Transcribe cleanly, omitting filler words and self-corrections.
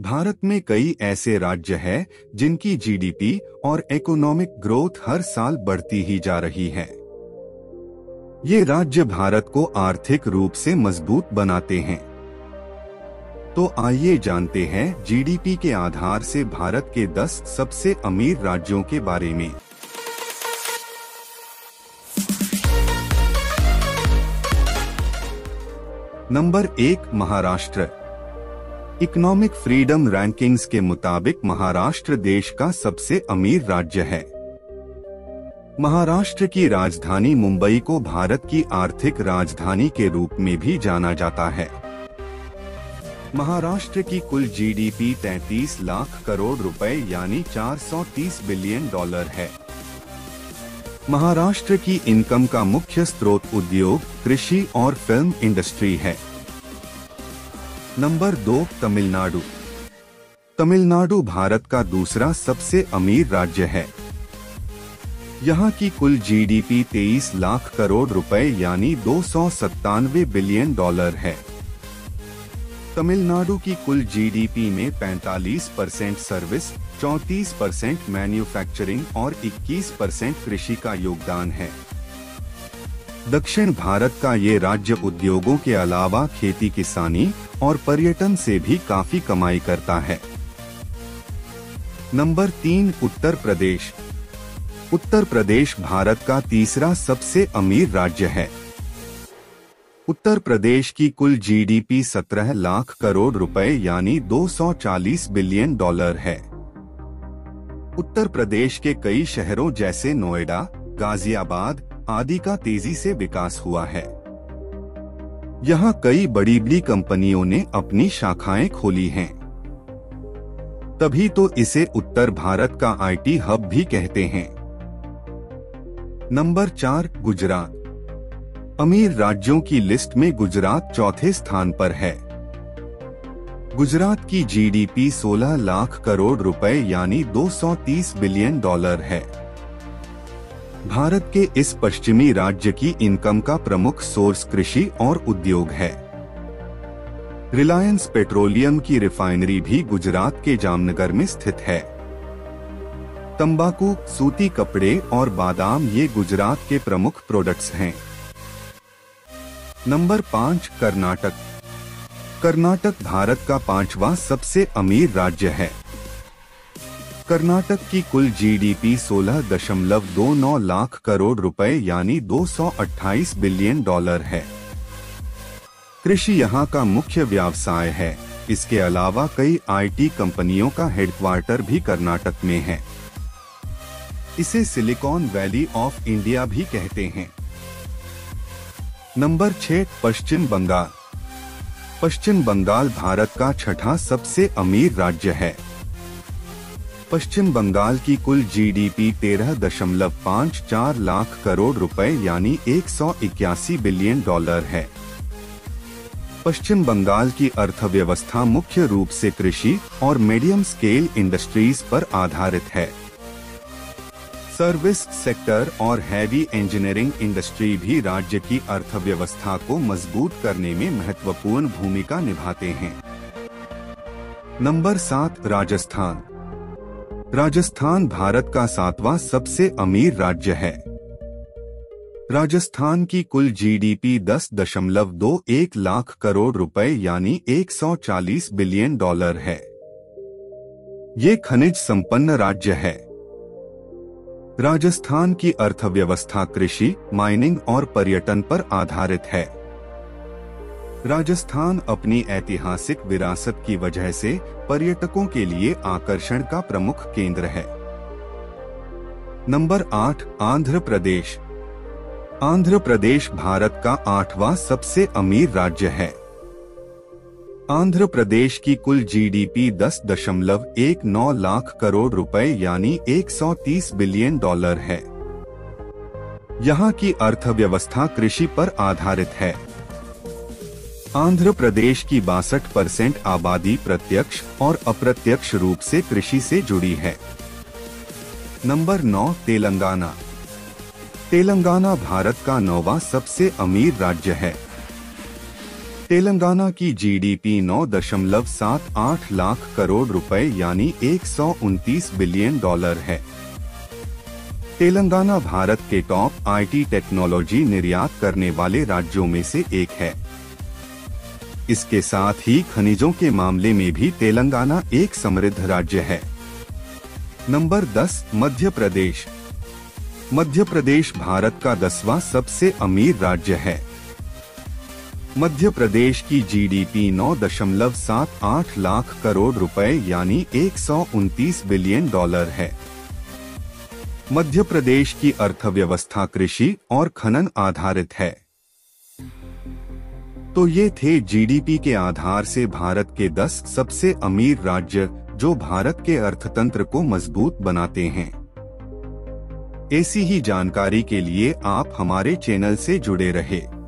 भारत में कई ऐसे राज्य हैं जिनकी जीडीपी और इकोनॉमिक ग्रोथ हर साल बढ़ती ही जा रही है। ये राज्य भारत को आर्थिक रूप से मजबूत बनाते हैं। तो आइए जानते हैं जीडीपी के आधार से भारत के 10 सबसे अमीर राज्यों के बारे में। Number 1, Maharashtra. Economic freedom rankings के मुताबिक महाराष्ट्र देश का सबसे अमीर राज्य है। महाराष्ट्र की राजधानी मुंबई को भारत की आर्थिक राजधानी के रूप में भी जाना जाता है। महाराष्ट्र की कुल जीडीपी 33 लाख करोड़ रुपए यानी 430 बिलियन डॉलर है। महाराष्ट्र की इनकम का मुख्य स्रोत उद्योग, कृषि और फिल्म इंडस्ट्री है। नंबर 2, तमिलनाडु। तमिलनाडु भारत का दूसरा सबसे अमीर राज्य है। यहाँ की कुल जीडीपी 23 लाख करोड़ रुपए यानी 297 बिलियन डॉलर है। तमिलनाडु की कुल जीडीपी में 45% सर्विस, 34% मैन्युफैक्चरिंग और 21% कृषि का योगदान है। दक्षिण भारत का ये राज्य उद्योगों के अलावा खेती किसानी और पर्यटन से भी काफी कमाई करता है। नंबर 3, उत्तर प्रदेश। उत्तर प्रदेश भारत का तीसरा सबसे अमीर राज्य है। उत्तर प्रदेश की कुल जीडीपी 17 लाख करोड़ रुपए यानी 240 बिलियन डॉलर है। उत्तर प्रदेश के कई शहरों जैसे नोएडा, गाजियाबाद आदि का तेजी से विकास हुआ है। यहाँ कई बड़ी बड़ी कंपनियों ने अपनी शाखाएं खोली हैं। तभी तो इसे उत्तर भारत का आईटी हब भी कहते हैं। नंबर 4, गुजरात। अमीर राज्यों की लिस्ट में गुजरात चौथे स्थान पर है। गुजरात की जीडीपी 16 लाख करोड़ रुपए यानी 230 बिलियन डॉलर है। भारत के इस पश्चिमी राज्य की इनकम का प्रमुख सोर्स कृषि और उद्योग है। रिलायंस पेट्रोलियम की रिफाइनरी भी गुजरात के जामनगर में स्थित है। तंबाकू, सूती कपड़े और बादाम ये गुजरात के प्रमुख प्रोडक्ट्स हैं। नंबर 5, कर्नाटक। कर्नाटक भारत का 5वां सबसे अमीर राज्य है। कर्नाटक की कुल जीडीपी 16.29 लाख करोड़ रुपए यानी 228 बिलियन डॉलर है। कृषि यहाँ का मुख्य व्यवसाय है। इसके अलावा कई आईटी कंपनियों का हेडक्वार्टर भी कर्नाटक में है। इसे सिलिकॉन वैली ऑफ इंडिया भी कहते हैं। नंबर 6, पश्चिम बंगाल। पश्चिम बंगाल भारत का 6ठा सबसे अमीर राज्य है। पश्चिम बंगाल की कुल जीडीपी 13.54 लाख करोड़ रुपए यानी 181 बिलियन डॉलर है। पश्चिम बंगाल की अर्थव्यवस्था मुख्य रूप से कृषि और मीडियम स्केल इंडस्ट्रीज पर आधारित है। सर्विस सेक्टर और हैवी इंजीनियरिंग इंडस्ट्री भी राज्य की अर्थव्यवस्था को मजबूत करने में महत्वपूर्ण भूमिका निभाते हैं। नंबर 7, राजस्थान। राजस्थान भारत का 7वां सबसे अमीर राज्य है। राजस्थान की कुल जीडीपी 10.21 लाख करोड़ रुपए यानी 140 बिलियन डॉलर है। ये खनिज संपन्न राज्य है। राजस्थान की अर्थव्यवस्था कृषि, माइनिंग और पर्यटन पर आधारित है। राजस्थान अपनी ऐतिहासिक विरासत की वजह से पर्यटकों के लिए आकर्षण का प्रमुख केंद्र है। नंबर 8, आंध्र प्रदेश। आंध्र प्रदेश भारत का 8वां सबसे अमीर राज्य है। आंध्र प्रदेश की कुल जीडीपी 10.19 लाख करोड़ रुपए यानी 130 बिलियन डॉलर है। यहाँ की अर्थव्यवस्था कृषि पर आधारित है। आंध्र प्रदेश की 62% आबादी प्रत्यक्ष और अप्रत्यक्ष रूप से कृषि से जुड़ी है। नंबर 9, तेलंगाना। तेलंगाना भारत का 9वां सबसे अमीर राज्य है। तेलंगाना की जीडीपी 9.78 लाख करोड़ रुपए यानी 129 बिलियन डॉलर है। तेलंगाना भारत के टॉप आईटी टेक्नोलॉजी निर्यात करने वाले राज्यों में से एक है। इसके साथ ही खनिजों के मामले में भी तेलंगाना एक समृद्ध राज्य है। नंबर 10 मध्य प्रदेश। मध्य प्रदेश भारत का 10वां सबसे अमीर राज्य है। मध्य प्रदेश की जीडीपी 9.78 लाख करोड़ रुपए यानी 129 बिलियन डॉलर है। मध्य प्रदेश की अर्थव्यवस्था कृषि और खनन आधारित है। तो ये थे जीडीपी के आधार से भारत के 10 सबसे अमीर राज्य जो भारत के अर्थतंत्र को मजबूत बनाते हैं। ऐसी ही जानकारी के लिए आप हमारे चैनल से जुड़े रहे।